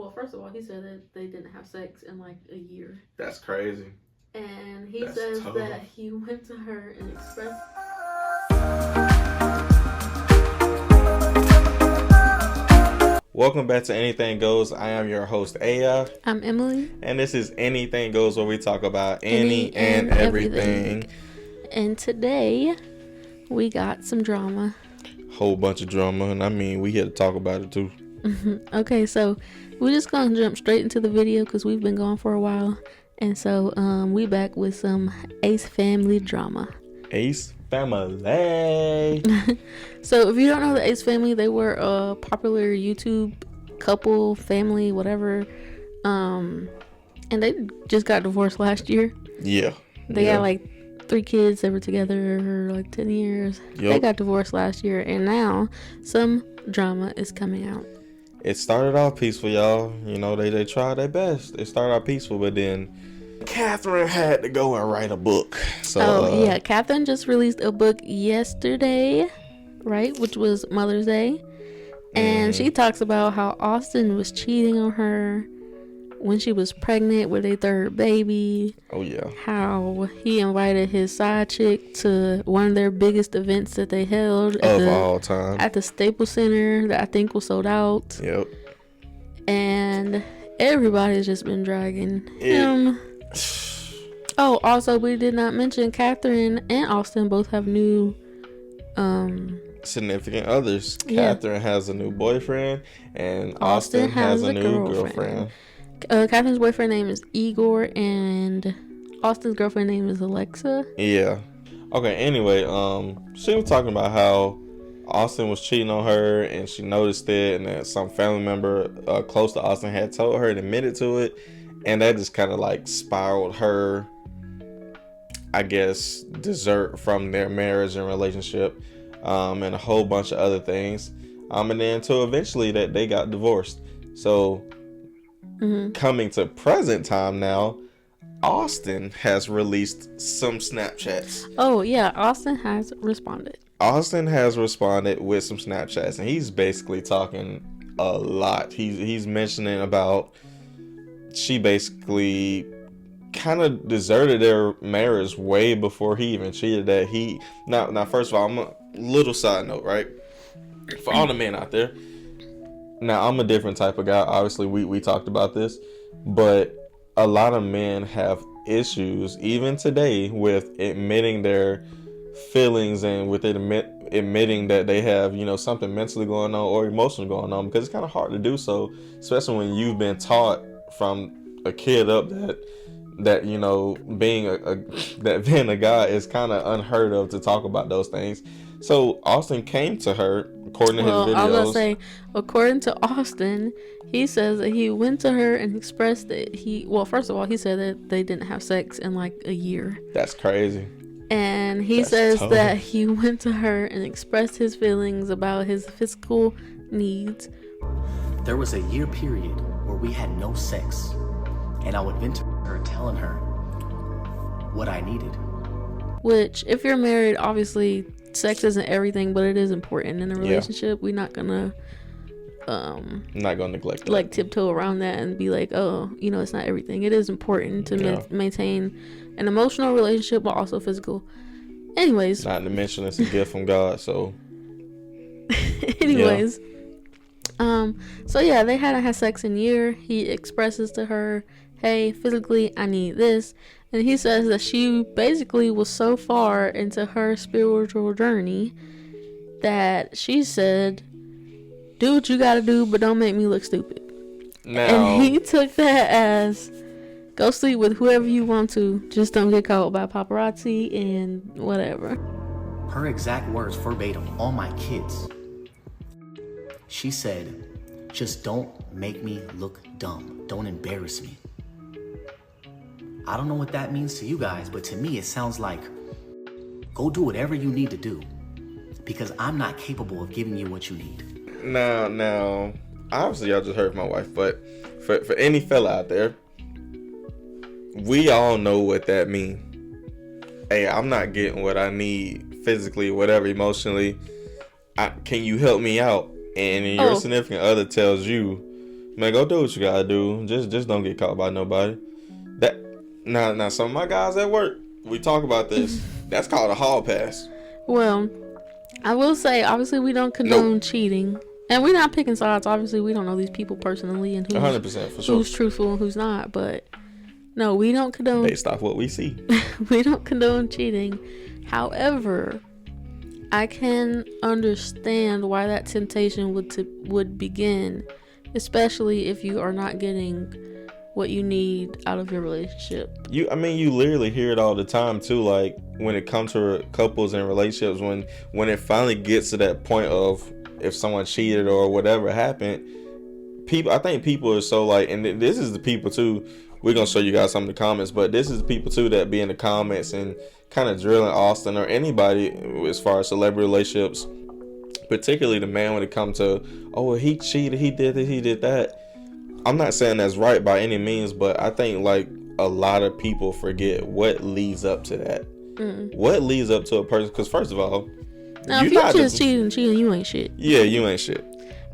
Well, first of all, he said that they didn't have sex in like a year. That's crazy. And he That's says tough. that he went to her and expressed. Welcome back to Anything Goes. I am your host, Aya. I'm Emily. And this is Anything Goes, where we talk about any and everything. And today, we got some drama. Whole bunch of drama. And I mean, we here to talk about it too. Okay, so we're just going to jump straight into the video because we've been gone for a while. And so we back with some Ace family drama. Ace family. So if you don't know the Ace family, they were a popular YouTube couple, family, whatever. And they just got divorced last year. Yeah. They got like 3 kids. They were together for like 10 years. Yep. They got divorced last year, and now some drama is coming out. It started off peaceful, y'all. You know, they tried their best. It started off peaceful, but then Catherine had to go and write a book. So, Catherine just released a book yesterday, right? Which was Mother's Day. And she talks about how Austin was cheating on her when she was pregnant with a 3rd baby. Oh, yeah. How he invited his side chick to one of their biggest events that they held all time at the Staples Center that I think was sold out. Yep. And everybody's just been dragging him. Oh, also, we did not mention Catherine and Austin both have new significant others. Yeah. Catherine has a new boyfriend, and Austin has a new girlfriend. Catherine's boyfriend name is Igor, and Austin's girlfriend name is Alexa. Yeah. Okay, anyway, she was talking about how Austin was cheating on her, and she noticed it, and that some family member close to Austin had told her and admitted to it, and that just kind of like spiraled her, I guess, dessert from their marriage and relationship, and a whole bunch of other things, and then until eventually that they got divorced. So coming to present time now, Austin has released some Snapchats. Oh yeah, Austin has responded. Austin has responded with some Snapchats, and he's basically talking a lot. He's mentioning about she basically kind of deserted their marriage way before he even cheated. That he now first of all, I'm a little side note, right? For all the men out there. Now, I'm a different type of guy. Obviously, we talked about this, but a lot of men have issues even today with admitting their feelings and with admitting that they have, you know, something mentally going on or emotionally going on, because it's kind of hard to do so, especially when you've been taught from a kid up that you know, being being a guy is kind of unheard of to talk about those things. So Austin came to her, according to his videos. I was gonna say, according to Austin, he says that he went to her and expressed that first of all, he said that they didn't have sex in like a year. That's crazy. And he says that he went to her and expressed his feelings about his physical needs. There was a year period where we had no sex, and I would vent to her telling her what I needed. Which, if you're married, obviously sex isn't everything, but it is important in a relationship. We're not gonna neglect that. Like tiptoe around that and be like, oh, you know, it's not everything. It is important to maintain an emotional relationship, but also physical. Anyways, not to mention it's a gift from God. So anyways, so yeah, they hadn't had sex in a year. He expresses to her, hey, physically I need this. And he says that she basically was so far into her spiritual journey that she said, do what you gotta do, but don't make me look stupid. And he took that as, go sleep with whoever you want to, just don't get caught by paparazzi and whatever. Her exact words verbatim, all my kids. She said, just don't make me look dumb. Don't embarrass me. I don't know what that means to you guys, but to me it sounds like, go do whatever you need to do, because I'm not capable of giving you what you need. Now, obviously y'all just heard my wife, but for any fella out there, we all know what that means. Hey, I'm not getting what I need physically, whatever, emotionally. Can you help me out? And your significant other tells you, Man, go do what you gotta do. Just don't get caught by nobody. That now some of my guys at work, we talk about this. That's called a hall pass. Well, I will say, obviously, we don't condone cheating. And we're not picking sides. Obviously, we don't know these people personally and 100% for sure. Who's truthful and who's not. But no, we don't condone. Based off what we see. We don't condone cheating. However, I can understand why that temptation would begin, especially if you are not getting what you need out of your relationship. You literally hear it all the time too. Like when it comes to couples and relationships, when it finally gets to that point of if someone cheated or whatever happened, I think people are so like, and this is the people too. We're gonna show you guys some of the comments, but this is the people too that be in the comments and kind of drilling Austin or anybody as far as celebrity relationships, particularly the man when it comes to, oh, well, he cheated, he did this, he did that. I'm not saying that's right by any means, but I think like a lot of people forget what leads up to that. What leads up to a person? Because first of all, now if you're just cheating, you ain't shit. Yeah, you ain't shit.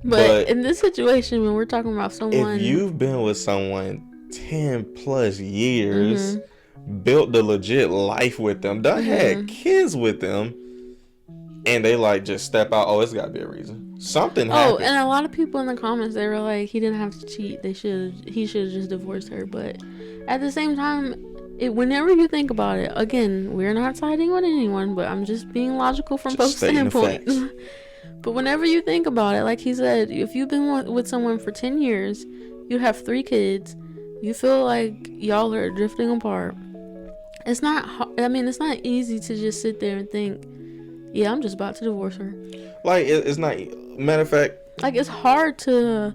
But in this situation, when we're talking about someone, if you've been with someone 10 plus years, built the legit life with them, done had kids with them, and they like just step out, oh, it's gotta be a reason. Something happened. Oh, and a lot of people in the comments, they were like, he didn't have to cheat. He should have just divorced her. But at the same time, whenever you think about it, again, we're not siding with anyone, but I'm just being logical from both standpoints. But whenever you think about it, like he said, if you've been with someone for 10 years, you have 3 kids, you feel like y'all are drifting apart. It's not easy to just sit there and think, yeah, I'm just about to divorce her. Like, it's not, matter of fact, like, it's hard to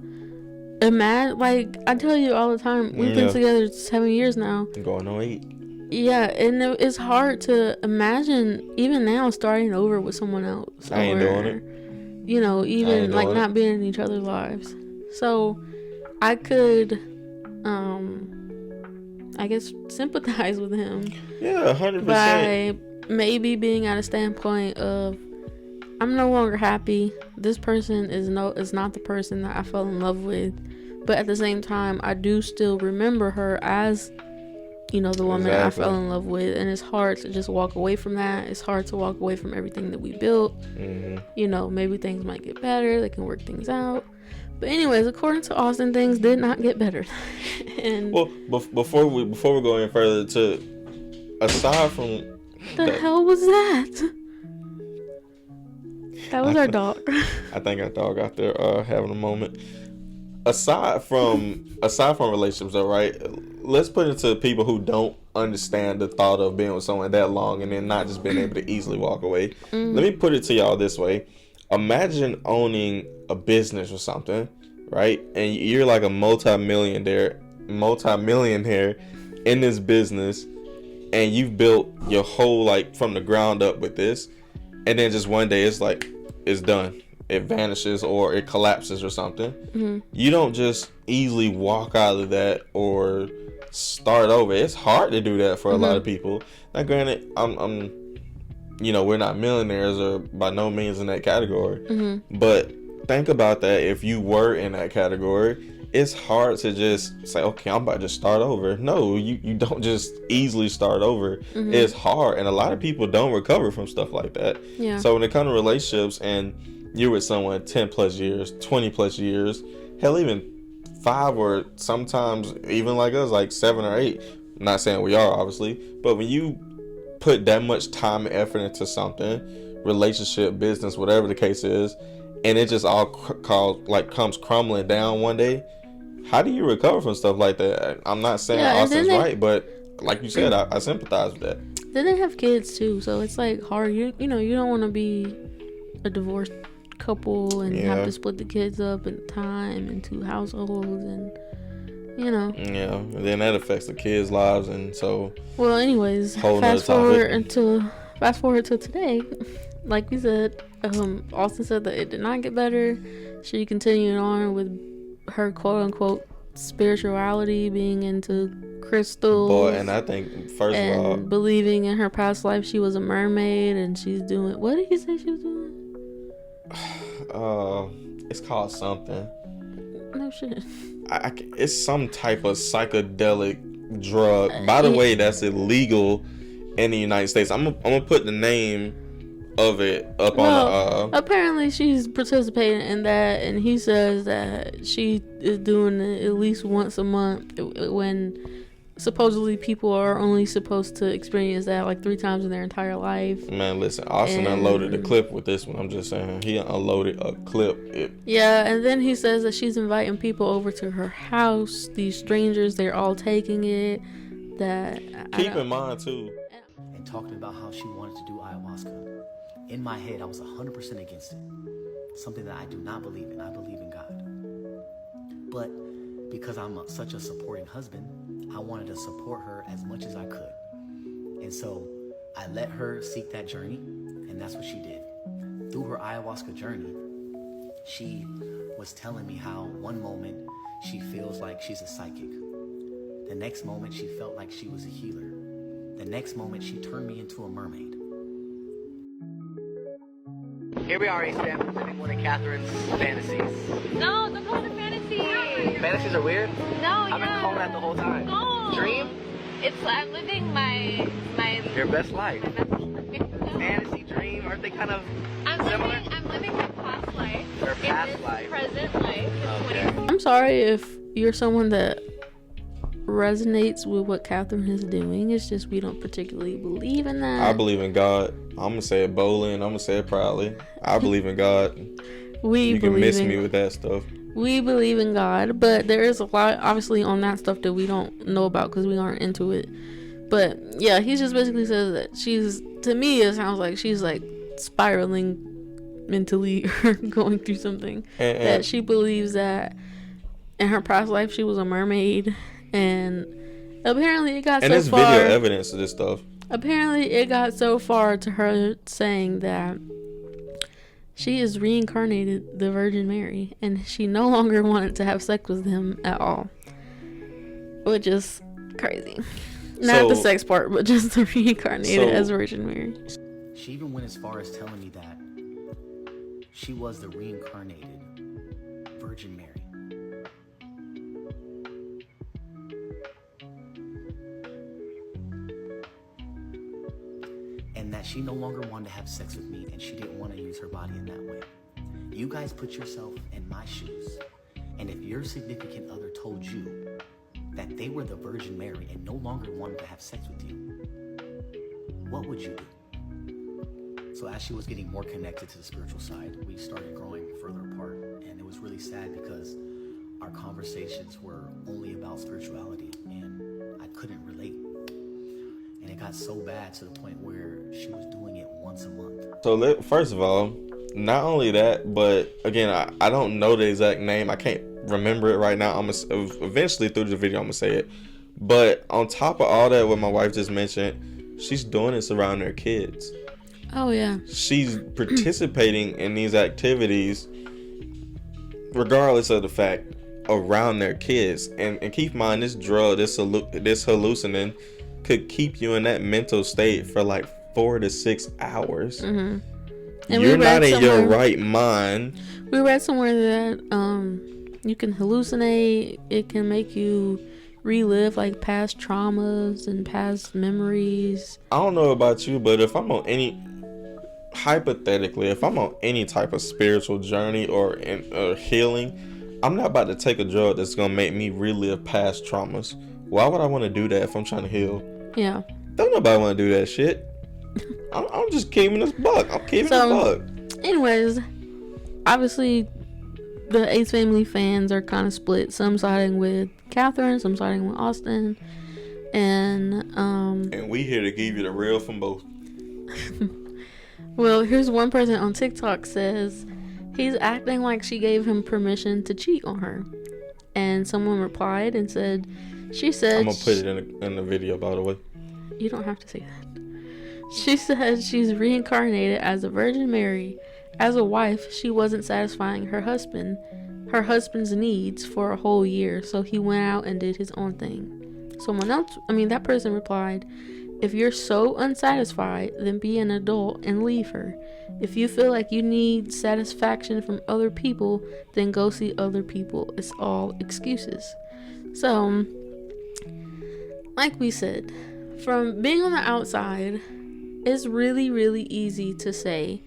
imagine. Like, I tell you all the time, we've been together 7 years now. Going on 8. Yeah, and it's hard to imagine, even now, starting over with someone else. I ain't doing it. You know, even like not being in each other's lives. So I could, I guess, sympathize with him. Yeah, 100%. By maybe being at a standpoint of, I'm no longer happy. This person is not the person that I fell in love with. But at the same time, I do still remember her as, you know, the woman I fell in love with. And it's hard to just walk away from that. It's hard to walk away from everything that we built. You know, maybe things might get better. They can work things out. But anyways, according to Austin, things did not get better. And well, before we go any further, aside from the hell was that? That was our dog. I think our dog out there having a moment. Aside from relationships, though, right? Let's put it to people who don't understand the thought of being with someone that long and then not just being able to easily walk away. Let me put it to y'all this way. Imagine owning a business or something, right? And you're like a multi-millionaire in this business, and you've built your whole, like, from the ground up with this, and then just one day it's like, it's done. It vanishes or it collapses or something. You don't just easily walk out of that or start over. It's hard to do that for a lot of people. Now, granted, I'm you know, we're not millionaires or by no means in that category. But think about that. If you were in that category, it's hard to just say, okay, I'm about to just start over. No, you don't just easily start over. It's hard. And a lot of people don't recover from stuff like that. Yeah. So when it comes to relationships and you're with someone 10 plus years, 20 plus years, hell, even 5 or sometimes even like us, like 7 or 8. I'm not saying we are, obviously. But when you put that much time and effort into something, relationship, business, whatever the case is, and it just all comes crumbling down one day, how do you recover from stuff like that? I'm not saying Austin's right, but like you said, I sympathize with that. Then they have kids too, so it's like hard. You know, you don't want to be a divorced couple and have to split the kids up in time in 2 households, and you know. Yeah, and then that affects the kids' lives, and so. Well, anyways, fast forward to today. Like we said, Austin said that it did not get better. She continued on with her quote unquote spirituality, being into crystals. Boy, and I think first of all, believing in her past life she was a mermaid, and she's doing, what did he say she was doing? It's called something. No shit. It's some type of psychedelic drug. By the way, that's illegal in the United States. I'm gonna put the name of it up on the. Apparently she's participating in that, and he says that she is doing it at least once a month when supposedly people are only supposed to experience that like 3 times in their entire life. Man, listen, Austin unloaded a clip with this one. I'm just saying, he unloaded a clip. Yeah, and then he says that she's inviting people over to her house. These strangers, they're all taking it. That keep in mind too. And talking about how she wanted to do ayahuasca. In my head, I was 100% against it. Something that I do not believe in. I believe in God. But because I'm such a supporting husband, I wanted to support her as much as I could. And so I let her seek that journey, and that's what she did. Through her ayahuasca journey, she was telling me how one moment she feels like she's a psychic. The next moment she felt like she was a healer. The next moment she turned me into a mermaid. Here we are, Sam, living one of Catherine's fantasies. No, don't call it a fantasy. Fantasies are weird? No, I've been calling that the whole time. No. Dream? I'm living my Your best life. my best life. Fantasy, dream, aren't they kind of similar? I'm living my past life. Your past in this life. present life. Okay. I'm sorry if you're someone that resonates with what Catherine is doing. It's just we don't particularly believe in that. I believe in God. I'm gonna say it boldly and I'm gonna say it proudly. I believe in God. You can miss me with that stuff. We believe in God, but there is a lot obviously on that stuff that we don't know about because we aren't into it. But yeah, he just basically says that to me it sounds like she's like spiraling mentally or going through something. And that she believes that in her past life she was a mermaid, and apparently it got and so there's far. video evidence of this stuff. Apparently it got so far to her saying that she is reincarnated the Virgin Mary, and she no longer wanted to have sex with him at all, which is crazy. Not the sex part, but just the reincarnated as Virgin Mary. She even went as far as telling me that she was the reincarnated Virgin Mary. And that she no longer wanted to have sex with me, and she didn't want to use her body in that way. You guys put yourself in my shoes, and if your significant other told you that they were the Virgin Mary and no longer wanted to have sex with you, what would you do? So as she was getting more connected to the spiritual side, we started growing further apart, and it was really sad because our conversations were only about spirituality, and I couldn't relate. And it got so bad to the point where she was doing it once a month. So first of all, not only that, but again, I don't know the exact name. I can't remember it right now. I'm gonna eventually through the video I'm gonna say it. But on top of all that, what my wife just mentioned, she's doing this around her kids. Oh yeah. She's participating in these activities regardless of the fact around their kids. And keep in mind, this drug, this hallucinogen could keep you in that mental state for like 4 to 6 hours. Mm-hmm. And you're not in your right mind. We read somewhere that you can hallucinate. It can make you relive like past traumas and past memories. I don't know about you, but if I'm on hypothetically, if I'm on any type of spiritual journey or healing, I'm not about to take a drug that's gonna make me relive past traumas. Why would I want to do that if I'm trying to heal? Yeah. Don't nobody want to do that shit. I'm just keeping this buck. I'm keeping this buck. Anyways, obviously the Ace Family fans are kind of split. Some siding with Catherine, some siding with Austin, and we here to give you the real from both. Well, here's one person on TikTok says he's acting like she gave him permission to cheat on her, and someone replied and said she said I'm gonna put it in the video, by the way. You don't have to say that. She said she's reincarnated as a Virgin Mary. As a wife, she wasn't satisfying her husband's needs for a whole year, so he went out and did his own thing. That person replied, If you're so unsatisfied, then be an adult and leave her. If you feel like you need satisfaction from other people, then go see other people. It's all excuses. So, like we said, from being on the outside, it's really, really easy to say,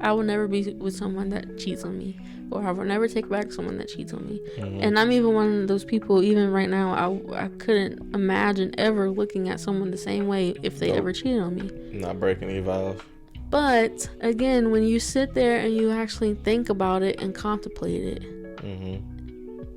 I will never be with someone that cheats on me, or I will never take back someone that cheats on me. And I'm even one of those people, even right now, I couldn't imagine ever looking at someone the same way if they ever cheated on me. Not breaking any vows. But again, when you sit there and you actually think about it and contemplate it,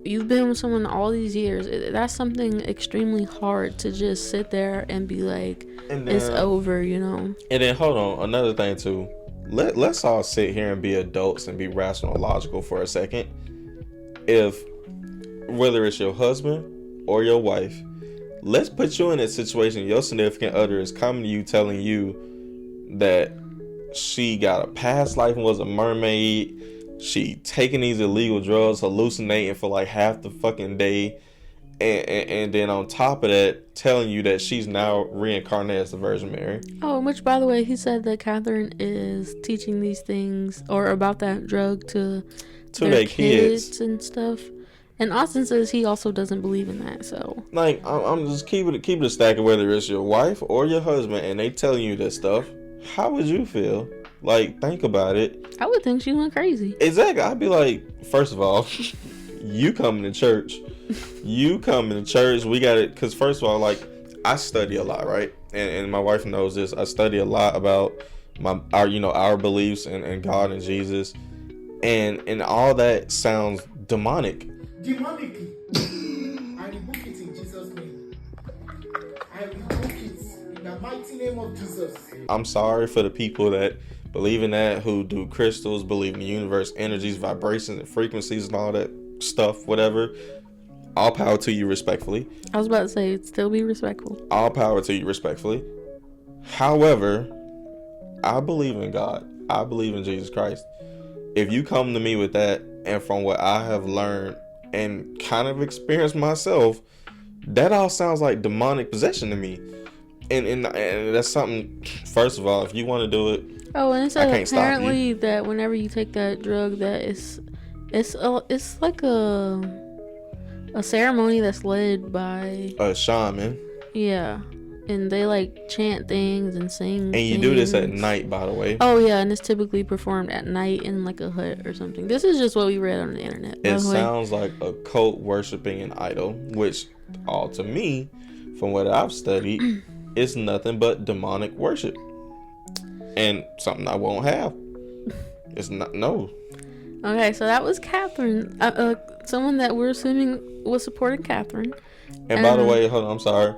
you've been with someone all these years. That's something extremely hard to just sit there and be like, it's over, you know. And then hold on, another thing too. Let's all sit here and be adults and be rational, logical for a second. If whether it's your husband or your wife, let's put you in a situation. Your significant other is coming to you, telling you that she got a past life and was a mermaid. She taking these illegal drugs, hallucinating for like half the fucking day, and then on top of that, telling you that she's now reincarnated as the Virgin Mary. Oh, which by the way, he said that Catherine is teaching these things or about that drug to their kids and stuff. And Austin says he also doesn't believe in that. So like, I'm just keep it a stack of whether it's your wife or your husband, and they telling you this stuff. How would you feel? Like, think about it. I would think she went crazy. Exactly. I'd be like, first of all, you coming to church. We got it. Because first of all, like, I study a lot, right? And my wife knows this. I study a lot about our beliefs and God and Jesus. And all that sounds demonic. Demonically. I rebuke it in Jesus' name. I rebuke it in the mighty name of Jesus. I'm sorry for the people that believe in that, who do crystals, believe in the universe, energies, vibrations, and frequencies, and all that stuff, whatever. All power to you, respectfully. I was about to say, still be respectful. All power to you, respectfully. However, I believe in God. I believe in Jesus Christ. If you come to me with that, and from what I have learned and kind of experienced myself, that all sounds like demonic possession to me. And that's something, first of all, if you want to do it, oh, and it said apparently that whenever you take that drug, that it's like a ceremony that's led by a shaman. Yeah. And they like chant things and sing. And you do this at night, by the way. Oh yeah, and it's typically performed at night in like a hut or something. This is just what we read on the internet. It sounds like a cult worshiping an idol, which all to me, from what I've studied, is nothing but demonic worship. And something I won't have. It's not, no. Okay, so that was Catherine. Someone that we're assuming was supporting Catherine. And by the way, hold on, I'm sorry.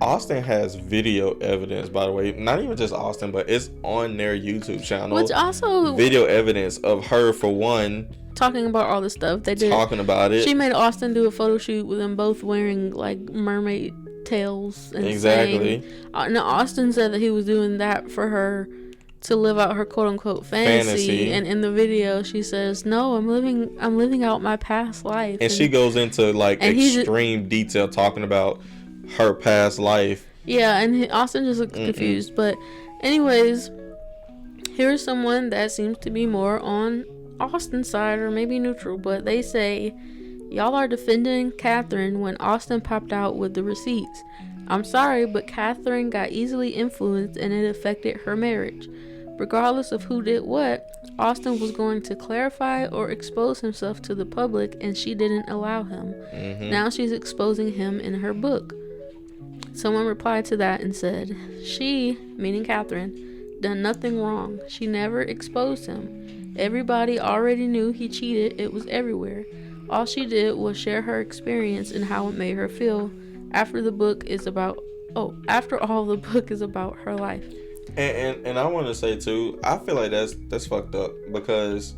Austin has video evidence, by the way. Not even just Austin, but it's on their YouTube channel. Which also... video evidence of her, for one... talking about all the stuff they did. Talking about it. She made Austin do a photo shoot with them both wearing, like, mermaid tails. And exactly. Now, Austin said that he was doing that for her to live out her quote-unquote fantasy. And in the video, she says, no, I'm living out my past life. And she goes into, like, extreme detail talking about her past life. Yeah, and Austin just looks confused. But anyways, here's someone that seems to be more on Austin's side, or maybe neutral, but they say, y'all are defending Catherine when Austin popped out with the receipts. I'm sorry, but Catherine got easily influenced and it affected her marriage. Regardless of who did what, Austin was going to clarify or expose himself to the public, and she didn't allow him. Now she's exposing him in her book. Someone replied to that and said, she, meaning Catherine, done nothing wrong. She never exposed him. Everybody already knew he cheated. It was everywhere. All she did was share her experience and how it made her feel. After all, the book is about her life. And I want to say too, I feel like that's fucked up, because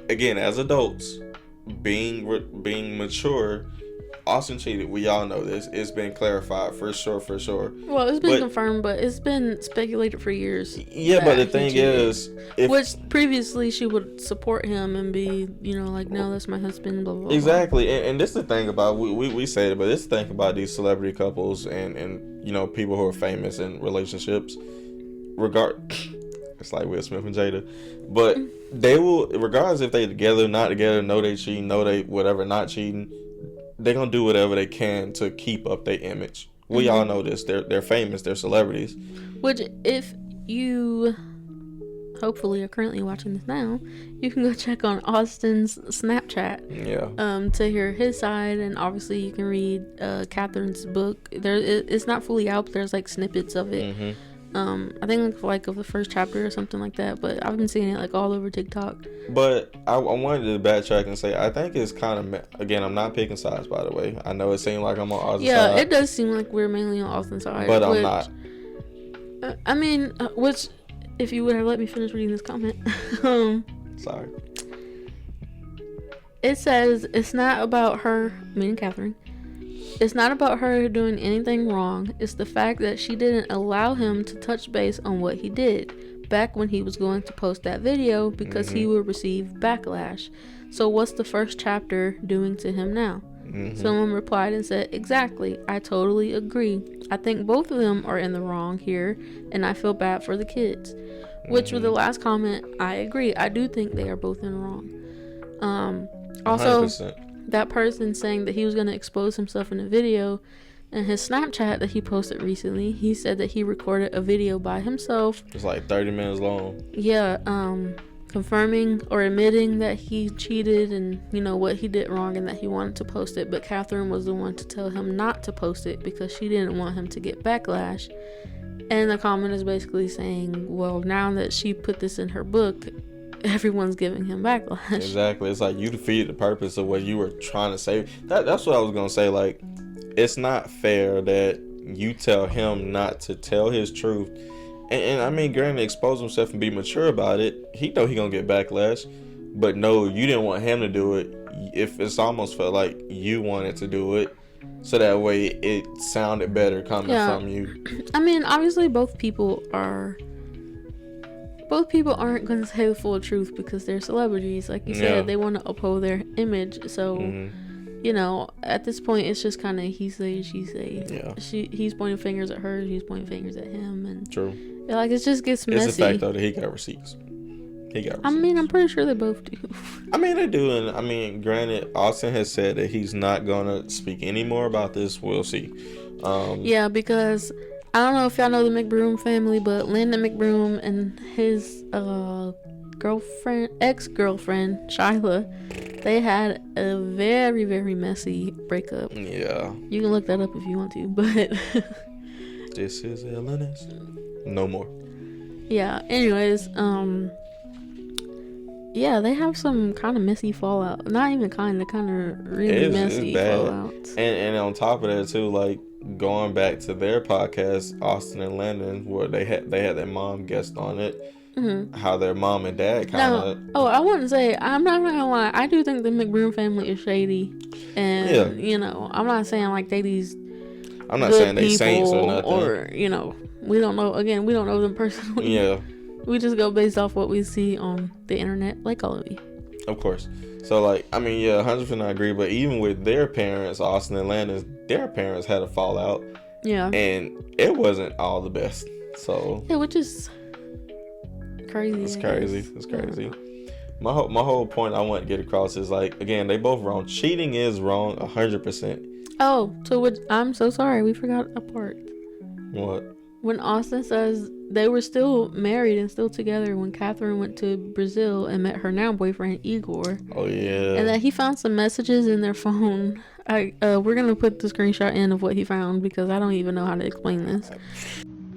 again, as adults, being mature, Austin cheated. We all know this. It's been clarified for sure. Well, it's been But- confirmed, but it's been speculated for years. Yeah, but the that he thing cheated. is, if Which previously she would support him and be, like, no, that's my husband, blah, blah, blah. exactly, and this is the thing about we say it, but this is the thing about these celebrity couples and people who are famous in relationships. It's like Will Smith and Jada, but they will, regardless if they together, not together, know they cheating, know they whatever, not cheating, they gonna do whatever they can to keep up their image. We all know this. They're famous. They're celebrities. Which, if you hopefully are currently watching this now, you can go check on Austin's Snapchat Yeah. to hear his side, and obviously you can read Catherine's book. It's not fully out, but there's like snippets of it. Mm-hmm. I think like of the first chapter or something like that, but I've been seeing it like all over TikTok. But I wanted to backtrack and say I think it's kind of, again, I'm not picking sides, by the way. I know it seemed like I'm on Austin's Yeah, side, it does seem like we're mainly on Austin's side, but I'm which, not. I mean, which, if you would have let me finish reading this comment, Sorry. it says it's not about her, meaning Catherine. It's not about her doing anything wrong. It's the fact that she didn't allow him to touch base on what he did back when he was going to post that video because he would receive backlash. So what's the first chapter doing to him now? Someone replied and said, exactly, I totally agree. I think both of them are in the wrong here, and I feel bad for the kids. Which, with the last comment, I agree. I do think they are both in the wrong. Also, 100%. that person saying that he was going to expose himself in a video, in his Snapchat that he posted recently, he said that he recorded a video by himself. It's like 30 minutes long. Yeah, confirming or admitting that he cheated and, what he did wrong and that he wanted to post it. But Catherine was the one to tell him not to post it because she didn't want him to get backlash. And the comment is basically saying, well, now that she put this in her book, everyone's giving him backlash. Exactly. It's like you defeated the purpose of what you were trying to say. That's what I was going to say. Like, it's not fair that you tell him not to tell his truth. And I mean, granted, expose himself and be mature about it. He know he going to get backlash. But no, you didn't want him to do it. If it's almost felt like you wanted to do it, so that way it sounded better coming from you. I mean, obviously both people aren't going to say the full truth because they're celebrities. Like you said, they want to uphold their image. So, at this point, it's just kind of he say, she say. Yeah. He's pointing fingers at her, he's pointing fingers at him. And True. like, it just gets messy. It's the fact, though, that he got receipts. I mean, I'm pretty sure they both do. I mean, they do. And I mean, granted, Austin has said that he's not going to speak any more about this. We'll see. Yeah, because I don't know if y'all know the McBroom family, but Landon McBroom and his ex-girlfriend, Shyla, they had a very, very messy breakup. Yeah. You can look that up if you want to, but This is LNS. No more. yeah, anyways, yeah, they have some kind of messy fallout. Not even kind of really messy fallout. And on top of that too, like going back to their podcast, Austin and Landon, where they had their mom guest on it. How their mom and dad kind of. I wouldn't say, I'm not gonna lie, I do think the McBroom family is shady, and I'm not saying like they these. I'm not saying they saints or nothing. Or we don't know. Again, we don't know them personally. Yeah. We just go based off what we see on the internet, like all of you. Of course. So, like, I mean, yeah, 100% I agree. But even with their parents, Austin and Landon, their parents had a fallout. Yeah. And it wasn't all the best. So. Yeah, which is crazy. It's crazy. It's crazy. My whole point I want to get across is, like, again, they both wrong. Cheating is wrong 100%. Oh, to which I'm so sorry. We forgot a part. What? When Austin says they were still married and still together when Catherine went to Brazil and met her now boyfriend Igor. Oh yeah. And that he found some messages in their phone. We're gonna put the screenshot in of what he found because I don't even know how to explain this.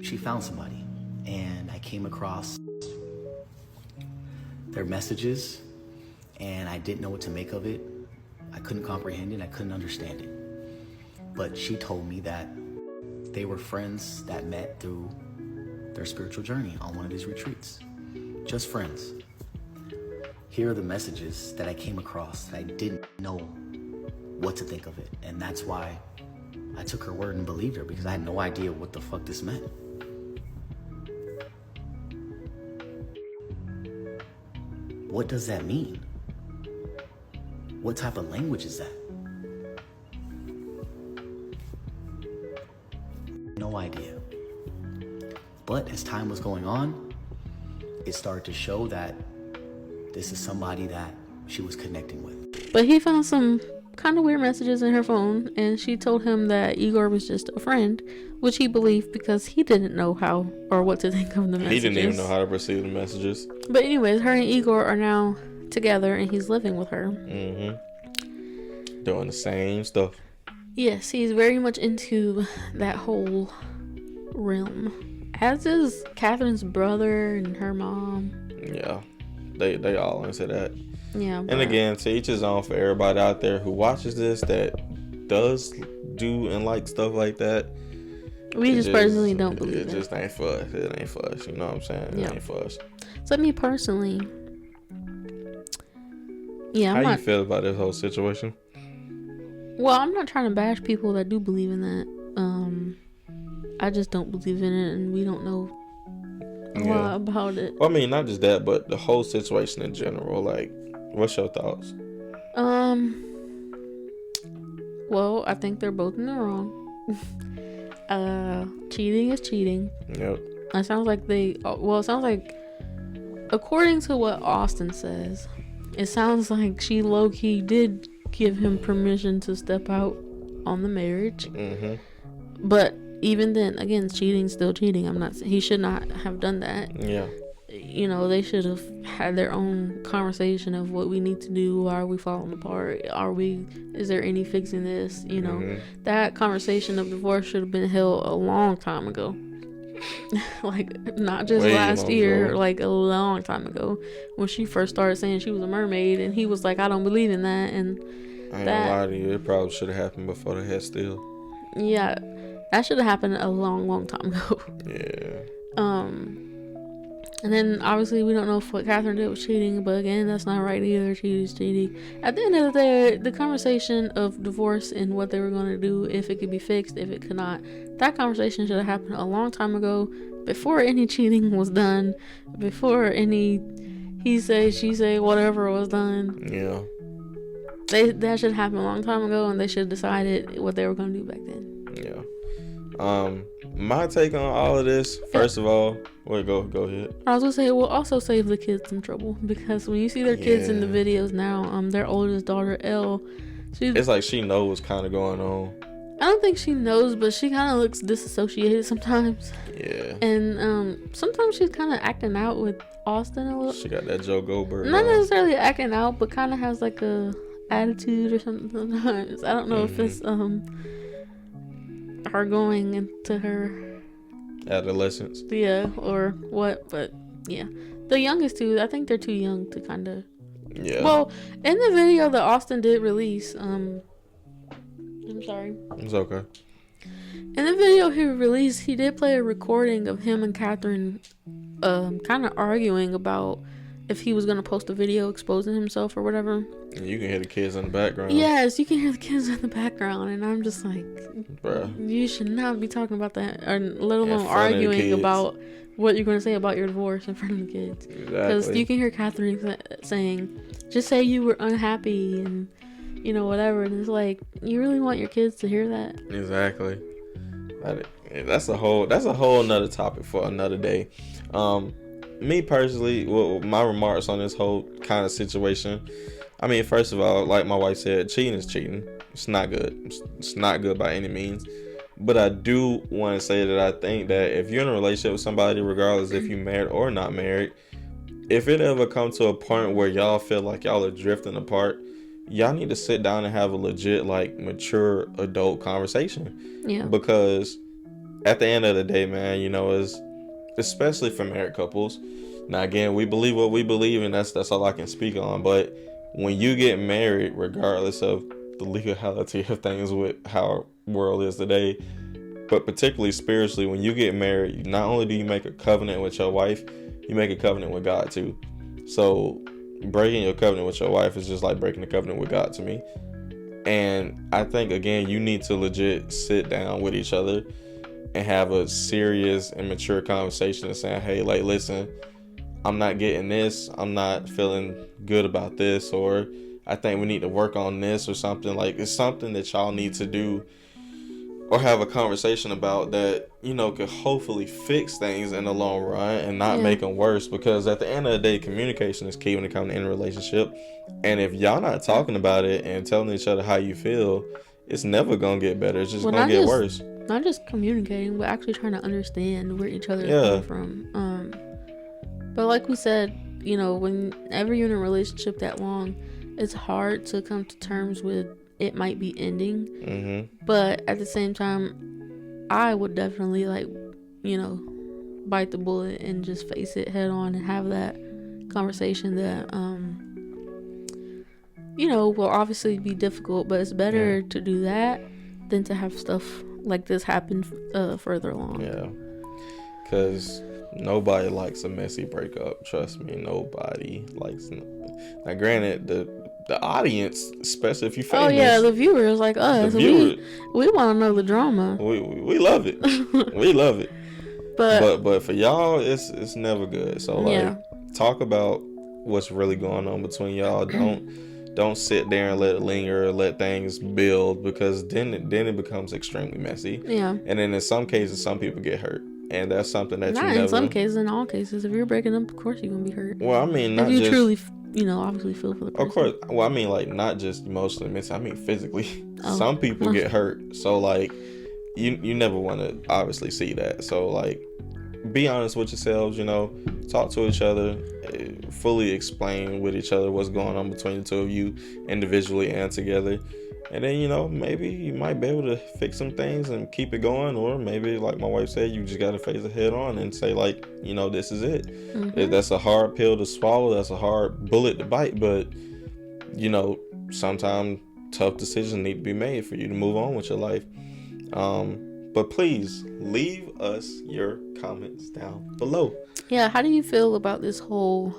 She found somebody, and I came across their messages, and I didn't know what to make of it. I couldn't comprehend it. I couldn't understand it. But she told me that they were friends that met through their spiritual journey on one of these retreats. Just friends. Here are the messages that I came across that I didn't know what to think of it. And that's why I took her word and believed her, because I had no idea what the fuck this meant. What does that mean? What type of language is that? No idea. But as time was going on, it started to show that this is somebody that she was connecting with. But he found some kind of weird messages in her phone, and she told him that Igor was just a friend, which he believed because he didn't know how or what to think of the messages. He didn't even know how to receive the messages. But anyways, her and Igor are now together, and he's living with her. Doing the same stuff. Yes, he's very much into that whole realm. As is Catherine's brother and her mom. Yeah, they all into that. Yeah. And again, to each his own for everybody out there who watches this that does do and like stuff like that. We just personally don't believe it. It just ain't for us. It ain't for us. You know what I'm saying? It ain't for us. So me personally, yeah. How you feel about this whole situation? Well, I'm not trying to bash people that do believe in that. I just don't believe in it, and we don't know a lot about it. Well, I mean, not just that, but the whole situation in general. Like, what's your thoughts? Well, I think they're both in the wrong. Cheating is cheating. Yep. It sounds like it sounds like, according to what Austin says, it sounds like she low-key did give him permission to step out on the marriage. But even then, again, cheating's still cheating. He should not have done that. Yeah. You know, they should have had their own conversation of what we need to do. Why are we falling apart? Is there any fixing this? You know, that conversation of divorce should have been held a long time ago. Like, not just last year, like a long time ago, when she first started saying she was a mermaid, and he was like, I don't believe in that. And I ain't gonna lie to you, it probably should have happened before the head still. Yeah, that should have happened a long time ago. Yeah. And then obviously we don't know if what Catherine did was cheating, but again, that's not right either. Cheating's cheating. At the end of the day, the conversation of divorce and what they were going to do, if it could be fixed, if it could not, that conversation should have happened a long time ago, before any cheating was done, before any he say, she say, whatever was done. Yeah. That should happen a long time ago, and they should have decided what they were going to do back then. Yeah. My take on all of this, first of all, wait, go ahead. I was gonna say it will also save the kids some trouble, because when you see their kids in the videos now, their oldest daughter Elle, it's like she knows what's kind of going on. I don't think she knows, but she kind of looks disassociated sometimes. Yeah. And sometimes she's kind of acting out with Austin a little. She got that Joe Goldberg. Not necessarily acting out, but kind of has like a attitude or something sometimes. I don't know if it's her going into her adolescence. Yeah, or what, but yeah. The youngest two, I think they're too young to kind of. Yeah. Well, in the video that Austin did release, I'm sorry. It's okay. In the video he released, he did play a recording of him and Catherine kind of arguing about if he was going to post a video exposing himself or whatever. You can hear the kids in the background. Yes, you can hear the kids in the background, and I'm just like, bruh, you should not be talking about that, or let alone arguing about what you're going to say about your divorce in front of the kids. Because you can hear Catherine saying, just say you were unhappy and, you know, whatever. And it's like, you really want your kids to hear that? Exactly. That's a whole nother topic for another day. Me personally, well, my remarks on this whole kind of situation, I mean, first of all, like my wife said, cheating is cheating. It's not good. It's not good by any means. But I do want to say that I think that if you're in a relationship with somebody, regardless if you're married or not married, if it ever comes to a point where y'all feel like y'all are drifting apart, y'all need to sit down and have a legit, like, mature adult conversation. Yeah. Because at the end of the day, man, you know, especially for married couples. Now, again, we believe what we believe, and that's all I can speak on. But when you get married, regardless of the legality of things with how our world is today, but particularly spiritually, when you get married, not only do you make a covenant with your wife, you make a covenant with God too. So breaking your covenant with your wife is just like breaking the covenant with God to me. And I think, again, you need to legit sit down with each other and have a serious and mature conversation and saying, hey, like, listen, I'm not getting this. I'm not feeling good about this. Or I think we need to work on this or something. Like, it's something that y'all need to do or have a conversation about that, you know, could hopefully fix things in the long run and not make them worse. Because at the end of the day, communication is key when it comes to any relationship. And if y'all not talking about it and telling each other how you feel, it's never gonna get better. It's just gonna get worse. Not just communicating, but actually trying to understand where each other is coming from. But like we said, you know, whenever you're in a relationship that long, it's hard to come to terms with it might be ending. Mm-hmm. But at the same time, I would definitely, like, you know, bite the bullet and just face it head on and have that conversation that you know, will obviously be difficult, but it's better to do that than to have stuff like this happen further along. Yeah, because nobody likes a messy breakup. Trust me, nobody likes. Now, granted, the audience, especially if you're famous. Oh yeah, the viewers like us. We want to know the drama. We love it. We love it. But for y'all, it's never good. So like, talk about what's really going on between y'all. Don't sit there and let it linger or let things build, because then it becomes extremely messy. Yeah. And then in some cases, some people get hurt. And that's something that not in some cases, in all cases. If you're breaking up, of course you're gonna be hurt. Well, I mean, not if you just, truly, you know, obviously feel for the person. Of course. Well, I mean, like, not just emotionally, mentally. I mean, physically. Some people get hurt. So like, you never want to obviously see that. So like, be honest with yourselves. You know, talk to each other, fully explain with each other what's going on between the two of you, individually and together. And then, you know, maybe you might be able to fix some things and keep it going. Or maybe, like my wife said, you just got to face it head on and say, like, you know, this is it. Mm-hmm. That's a hard pill to swallow. That's a hard bullet to bite. But, you know, sometimes tough decisions need to be made for you to move on with your life. But please leave us your comments down below. Yeah, how do you feel about this whole,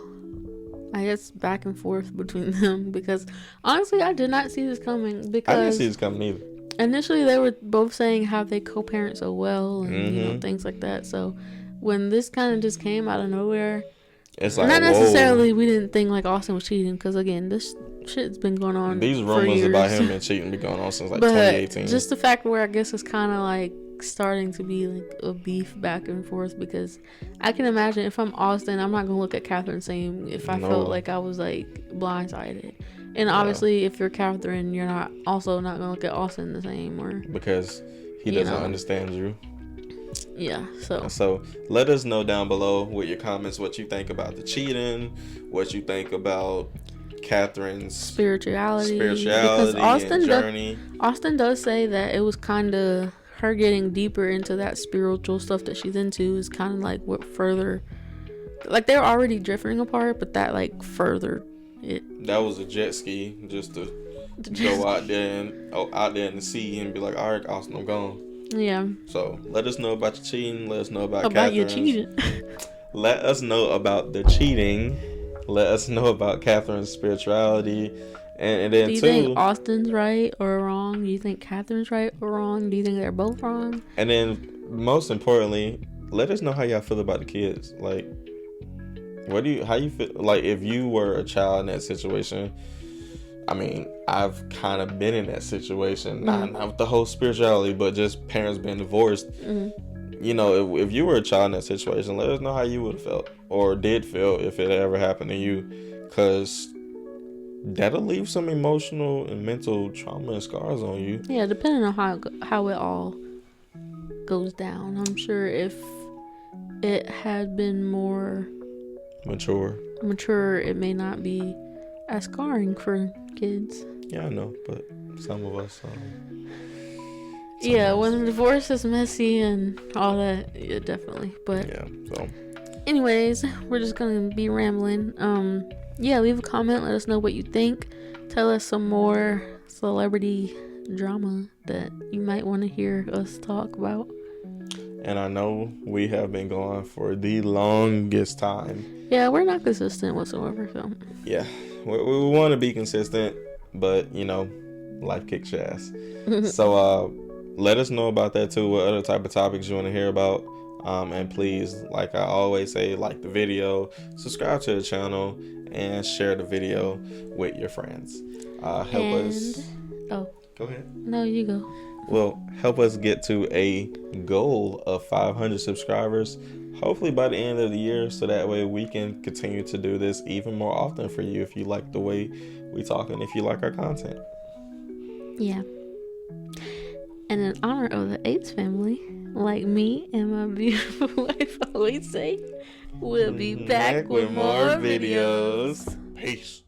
I guess, back and forth between them? Because honestly, I did not see this coming. Because I didn't see this coming either. Initially, they were both saying how they co-parent so well and you know, things like that. So when this kind of just came out of nowhere, it's like, not necessarily we didn't think like Austin was cheating, because again, this shit's been going on. These rumors about him and cheating been going on since like 2018. Just the fact where I guess it's kind of like starting to be like a beef back and forth, because I can imagine if I'm Austin, I'm not gonna look at Catherine same if I felt like I was like blindsided. And obviously, if you're Catherine, you're not gonna look at Austin the same, or because he doesn't understand you. Yeah. So let us know down below with your comments what you think about the cheating, what you think about Catherine's spirituality because Austin journey. Austin does say that it was kind of her getting deeper into that spiritual stuff that she's into is kind of like what further, like they're already drifting apart, but that like further it. That was a jet ski just to go out there in the sea and be like, all right, Austin, I'm gone. Yeah. So let us know about your cheating. Let us know about your cheating. Let us know about the cheating. Let us know about Catherine's spirituality. And then do you think Austin's right or wrong? Do you think Catherine's right or wrong? Do you think they're both wrong? And then most importantly, let us know how y'all feel about the kids. Like, how you feel? Like, if you were a child in that situation, I mean, I've kind of been in that situation, not with the whole spirituality, but just parents being divorced. You know, if you were a child in that situation, let us know how you would have felt or did feel if it ever happened to you, because that'll leave some emotional and mental trauma and scars on you. Yeah, depending on how it all goes down. I'm sure if it had been more mature, it may not be as scarring for kids. Yeah, I know, but some of us. When the divorce is messy and all that, yeah, definitely. But yeah, so. Anyways, we're just gonna be rambling. Leave a comment. Let us know what you think. Tell us some more celebrity drama that you might want to hear us talk about. And I know we have been going for the longest time. Yeah, we're not consistent whatsoever. So. Yeah, we want to be consistent, but you know, Life kicks your ass. So let us know about that too. What other type of topics you want to hear about? And please, like I always say, like the video, subscribe to the channel, and share the video with your friends. Help us. Oh, Go ahead. no, you go. Well, help us get to a goal of 500 subscribers, hopefully by the end of the year, so that way we can continue to do this even more often for you if you like the way we talk and if you like our content. Yeah. And in honor of the Eights family, like me and my beautiful wife always say, we'll be back with more videos. Peace.